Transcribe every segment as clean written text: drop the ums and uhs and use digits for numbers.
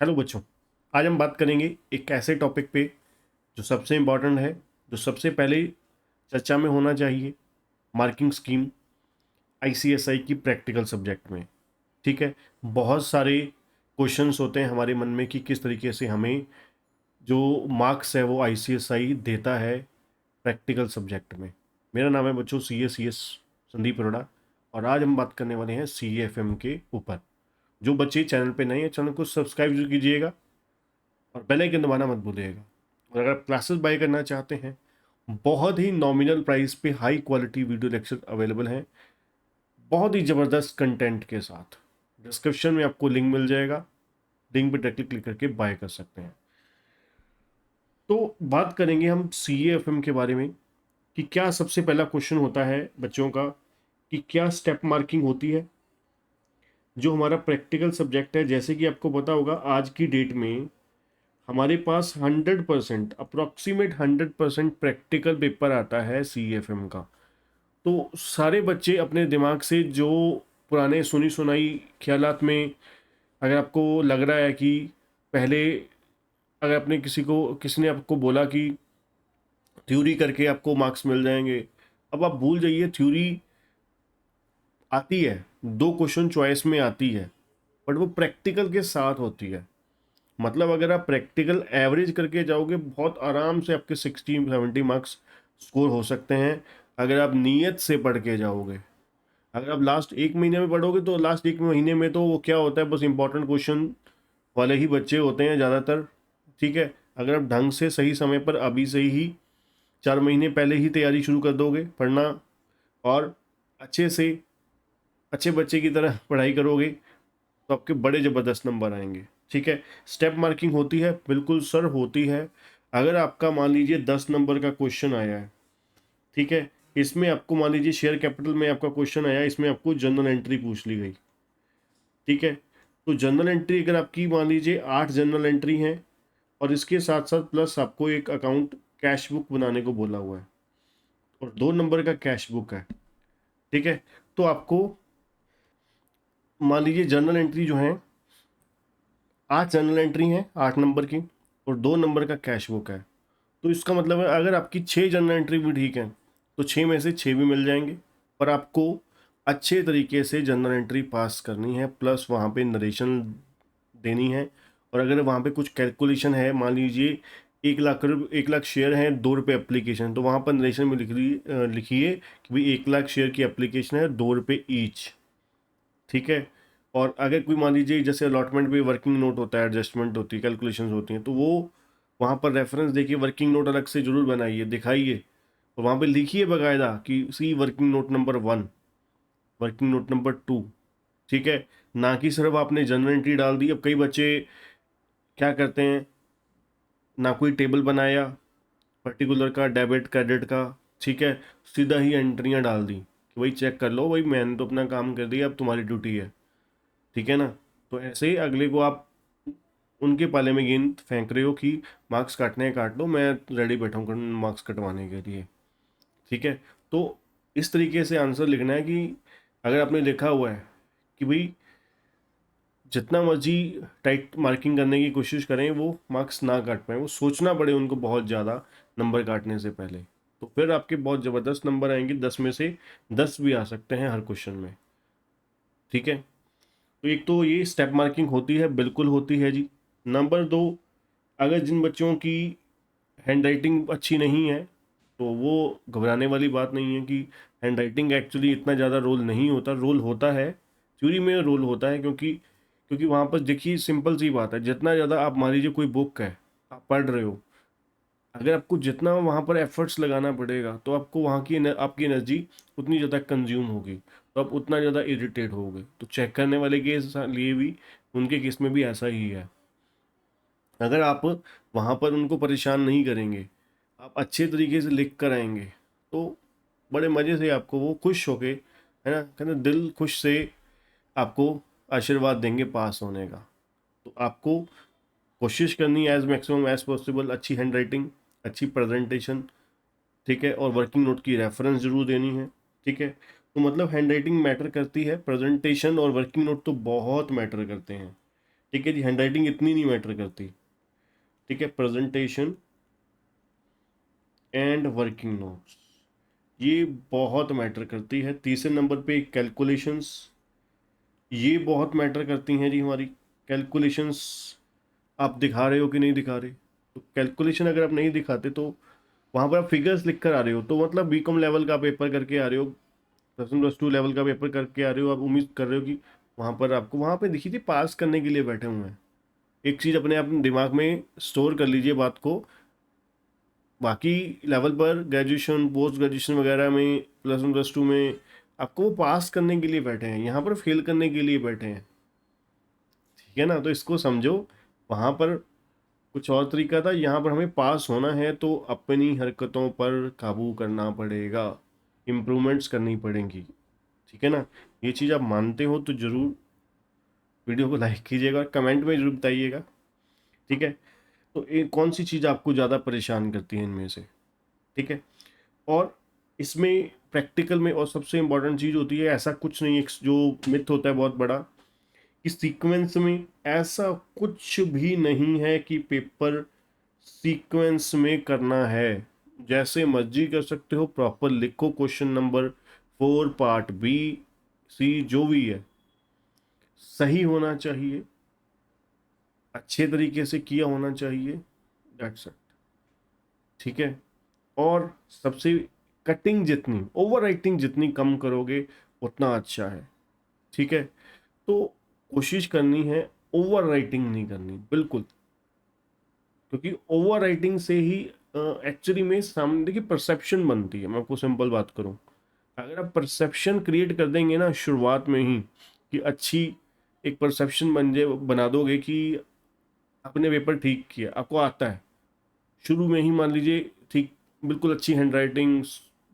Hello बच्चों, आज हम बात करेंगे एक ऐसे टॉपिक पे जो सबसे इम्पॉर्टेंट है, जो सबसे पहले चर्चा में होना चाहिए। मार्किंग स्कीम आईसीएसआई की प्रैक्टिकल सब्जेक्ट में। ठीक है, बहुत सारे क्वेश्चंस होते हैं हमारे मन में कि किस तरीके से हमें जो मार्क्स है वो आईसीएसआई देता है प्रैक्टिकल सब्जेक्ट में। मेरा नाम है बच्चों सी एस संदीप अरोड़ा, और आज हम बात करने वाले हैं CAFM के ऊपर। जो बच्चे चैनल पे नए हैं, चैनल को सब्सक्राइब जरूर कीजिएगा और बेल आइकन दबाना मत भूलिएगा। और अगर आप क्लासेस बाय करना चाहते हैं, बहुत ही नॉमिनल प्राइस पे high quality video lecture available हैं, बहुत ही ज़बरदस्त कंटेंट के साथ। डिस्क्रिप्शन में आपको लिंक मिल जाएगा, लिंक पे डायरेक्टली क्लिक करके बाय कर सकते हैं। तो बात करेंगे हम CAFM के बारे में कि क्या सबसे पहला क्वेश्चन होता है बच्चों का कि क्या स्टेप मार्किंग होती है। जो हमारा प्रैक्टिकल सब्जेक्ट है, जैसे कि आपको पता होगा आज की डेट में हमारे पास 100% अप्रॉक्सीमेट 100% प्रैक्टिकल पेपर आता है CAFM का। तो सारे बच्चे अपने दिमाग से जो पुराने सुनी सुनाई ख्यालात में, अगर आपको लग रहा है कि पहले अगर आपने किसी ने आपको बोला कि थ्योरी करके आपको मार्क्स मिल जाएंगे, अब आप भूल जाइए। थ्योरी आती है, 2 क्वेश्चन चॉइस में आती है, बट वो प्रैक्टिकल के साथ होती है। मतलब अगर आप प्रैक्टिकल एवरेज करके जाओगे, बहुत आराम से आपके 60-70 मार्क्स स्कोर हो सकते हैं अगर आप नीयत से पढ़ के जाओगे। अगर आप लास्ट 1 महीने में पढ़ोगे तो लास्ट 1 महीने में तो वो क्या होता है, बस इंपॉर्टेंट क्वेश्चन वाले ही बच्चे होते हैं ज़्यादातर। ठीक है, अगर आप ढंग से सही समय पर अभी से ही 4 महीने पहले ही तैयारी शुरू कर दोगे पढ़ना, और अच्छे से अच्छे बच्चे की तरह पढ़ाई करोगे, तो आपके बड़े ज़बरदस्त नंबर आएंगे। ठीक है, स्टेप मार्किंग होती है, बिल्कुल सर होती है। अगर आपका मान लीजिए 10 नंबर का क्वेश्चन आया है, ठीक है, इसमें आपको मान लीजिए शेयर कैपिटल में आपका क्वेश्चन आया, इसमें आपको जनरल एंट्री पूछ ली गई। ठीक है, तो जनरल एंट्री अगर आपकी मान लीजिए 8 जनरल एंट्री हैं, और इसके साथ साथ प्लस आपको एक अकाउंट कैश बुक बनाने को बोला हुआ है, और 2 नंबर का कैश बुक है। ठीक है, तो आपको मान लीजिए जनरल एंट्री जो है, 8 जनरल एंट्री हैं 8 नंबर की, और 2 नंबर का कैश बुक है। तो इसका मतलब है अगर आपकी 6 जनरल एंट्री भी ठीक है तो 6 में से 6 भी मिल जाएंगे। पर आपको अच्छे तरीके से जनरल एंट्री पास करनी है, प्लस वहाँ पे नरेशन देनी है। और अगर वहाँ पे कुछ कैलकुलेशन है, मान लीजिए 1 लाख शेयर हैं, 2 रुपये एप्लीकेशन, तो वहाँ पर नरेशन में लिखिए कि भाई 1 लाख शेयर की एप्लीकेशन है, 2 रुपये ईच। ठीक है, और अगर कोई मान लीजिए जैसे अलॉटमेंट पे वर्किंग नोट होता है, एडजस्टमेंट होती है, कैलकुलेशंस होती हैं, तो वो वहाँ पर रेफरेंस देखिए, वर्किंग नोट अलग से जरूर बनाइए, दिखाइए, और वहाँ पे लिखिए बाकायदा कि see working note number 1, working note number 2। ठीक है, ना कि सिर्फ आपने जनरल एंट्री डाल दी। अब कई बच्चे क्या करते हैं, ना कोई टेबल बनाया पर्टिकुलर का, डेबिट क्रेडिट का, ठीक है, सीधा ही एंट्रियाँ डाल दी कि भाई चेक कर लो, भाई मैंने तो अपना काम कर दिया, अब तुम्हारी ड्यूटी है। ठीक है ना, तो ऐसे ही अगले को आप उनके पाले में गेंद फेंक रहे हो कि मार्क्स काटने हैं काट लो, मैं रेडी बैठा हूँ मार्क्स कटवाने के लिए। ठीक है, तो इस तरीके से आंसर लिखना है कि अगर आपने लिखा हुआ है कि भाई जितना मर्जी टाइट मार्किंग करने की कोशिश करें, वो मार्क्स ना काट पाए, वो सोचना पड़े उनको बहुत ज़्यादा नंबर काटने से पहले, तो फिर आपके बहुत ज़बरदस्त नंबर आएंगे, 10 में से 10 भी आ सकते हैं हर क्वेश्चन में। ठीक है, तो एक तो ये स्टेप मार्किंग होती है, बिल्कुल होती है जी। नंबर 2, अगर जिन बच्चों की हैंड राइटिंग अच्छी नहीं है, तो वो घबराने वाली बात नहीं है कि हैंड राइटिंग एक्चुअली इतना ज़्यादा रोल नहीं होता। रोल होता है, थ्योरी में रोल होता है, क्योंकि क्योंकि वहाँ पर देखिए सिंपल सी बात है, जितना ज़्यादा आप मान लीजिए कोई बुक है, आप पढ़ रहे हो, अगर आपको जितना वहाँ पर एफर्ट्स लगाना पड़ेगा, तो आपको वहाँ की आपकी एनर्जी उतनी ज़्यादा कंज्यूम होगी, तो आप उतना ज़्यादा इरिटेट होगे। तो चेक करने वाले के लिए भी, उनके केस में भी ऐसा ही है। अगर आप वहाँ पर उनको परेशान नहीं करेंगे, आप अच्छे तरीके से लिख कर आएंगे, तो बड़े मज़े से आपको वो खुश होके, है ना, कहते दिल खुश से आपको आशीर्वाद देंगे पास होने का। तो आपको कोशिश करनी है एज मैक्सिमम एज पॉसिबल, अच्छी हैंड राइटिंग, अच्छी प्रेजेंटेशन, ठीक है, और वर्किंग नोट की रेफरेंस जरूर देनी है। ठीक है, तो मतलब हैंड राइटिंग मैटर करती है, प्रेजेंटेशन और वर्किंग नोट तो बहुत मैटर करते हैं। ठीक है जी, हैंडराइटिंग इतनी नहीं मैटर करती। ठीक है, प्रेजेंटेशन एंड वर्किंग नोट्स ये बहुत मैटर करती है। तीसरे नंबर पे कैलकुलेशंस, ये बहुत मैटर करती हैं जी हमारी। कैलकुलेशंस आप दिखा रहे हो कि नहीं दिखा रहे, तो कैलकुलेशन अगर आप नहीं दिखाते तो वहाँ पर आप फिगर्स लिख कर आ रहे हो, तो मतलब बीकॉम लेवल का पेपर करके आ रहे हो, +1 +2 लेवल का पेपर करके आ रहे हो, आप उम्मीद कर रहे हो कि वहाँ पर आपको वहाँ पे देखिए पास करने के लिए बैठे हुए हैं। एक चीज़ अपने आप दिमाग में स्टोर कर लीजिए बात को, बाकी लेवल पर ग्रेजुएशन पोस्ट ग्रेजुएशन वगैरह में +1 +2 में आपको वो पास करने के लिए बैठे हैं, यहाँ पर फेल करने के लिए बैठे हैं। ठीक है ना, तो इसको समझो। वहाँ पर कुछ और तरीका था, यहाँ पर हमें पास होना है तो अपनी हरकतों पर काबू करना पड़ेगा, इम्प्रूवमेंट्स करनी पड़ेंगी। ठीक है ना, ये चीज़ आप मानते हो तो ज़रूर वीडियो को लाइक कीजिएगा और कमेंट में ज़रूर बताइएगा। ठीक है, तो एक कौन सी चीज़ आपको ज़्यादा परेशान करती है इनमें से। ठीक है, और इसमें प्रैक्टिकल में और सबसे इम्पोर्टेंट चीज़ होती है, ऐसा कुछ नहीं है जो मिथ होता है बहुत बड़ा कि सीक्वेंस में ऐसा कुछ भी नहीं है कि पेपर सीक्वेंस में करना है। जैसे मर्जी कर सकते हो, प्रॉपर लिखो, question number 4 part B C जो भी है सही होना चाहिए, अच्छे तरीके से किया होना चाहिए, दैट्स इट। ठीक है, और सबसे कटिंग जितनी, ओवर राइटिंग जितनी कम करोगे उतना अच्छा है। ठीक है, तो कोशिश करनी है ओवर राइटिंग नहीं करनी बिल्कुल, क्योंकि ओवर राइटिंग से ही एक्चुअली में सामने देखिए परसेप्शन बनती है। मैं आपको सिंपल बात करूं, अगर आप परसेप्शन क्रिएट कर देंगे ना शुरुआत में ही कि अच्छी एक परसेप्शन बना दोगे कि आपने पेपर ठीक किया, आपको आता है शुरू में ही, मान लीजिए ठीक, बिल्कुल अच्छी हैंड राइटिंग,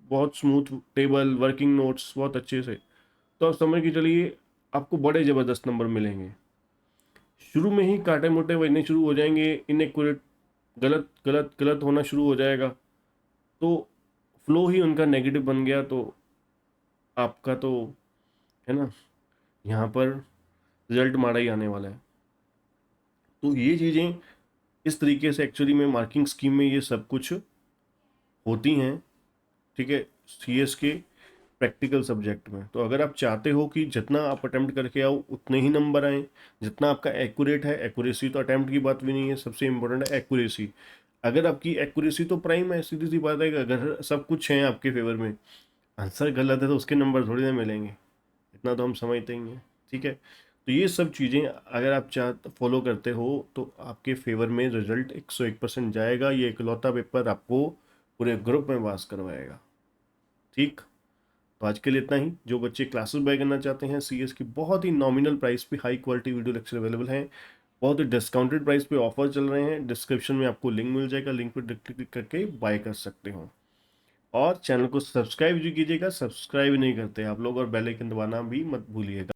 बहुत स्मूथ टेबल, वर्किंग नोट्स बहुत अच्छे से, तो आप समझ के चलिए आपको बड़े ज़बरदस्त नंबर मिलेंगे। शुरू में ही काटे मोटे बजने शुरू हो जाएंगे, इनएक्यूरेट, गलत गलत गलत होना शुरू हो जाएगा, तो फ्लो ही उनका नेगेटिव बन गया, तो आपका तो है ना यहाँ पर रिजल्ट माड़ा ही आने वाला है। तो ये चीज़ें इस तरीके से एक्चुअली में मार्किंग स्कीम में ये सब कुछ होती हैं। ठीक है, सीएस के प्रैक्टिकल सब्जेक्ट में, तो अगर आप चाहते हो कि जितना आप अटेम्प्ट करके आओ उतने ही नंबर आए, जितना आपका एक्यूरेट है, एक्यूरेसी तो अटेम्प्ट की बात भी नहीं है, सबसे इंपॉर्टेंट है एक्यूरेसी। अगर आपकी एक्यूरेसी तो प्राइम है, सीधी सी बात है कि अगर सब कुछ है आपके फेवर में, आंसर गलत है तो उसके नंबर थोड़ी ना मिलेंगे, इतना तो हम समझते ही हैं। ठीक है, तो ये सब चीज़ें अगर आप फॉलो करते हो तो आपके फेवर में रिजल्ट 101% जाएगा। ये इकलौता पेपर आपको पूरे ग्रुप में पास करवाएगा। ठीक, तो आज के लिए इतना ही। जो बच्चे क्लासेस बाय करना चाहते हैं सीएस की, बहुत ही नॉमिनल प्राइस पे high quality video lecture available हैं, बहुत ही डिस्काउंटेड प्राइस पे ऑफर चल रहे हैं। डिस्क्रिप्शन में आपको लिंक मिल जाएगा, लिंक पर क्लिक करके बाय कर सकते हो। और चैनल को सब्सक्राइब भी कीजिएगा, सब्सक्राइब नहीं करते आप लोग, और बेल आइकन दबाना भी मत भूलिएगा।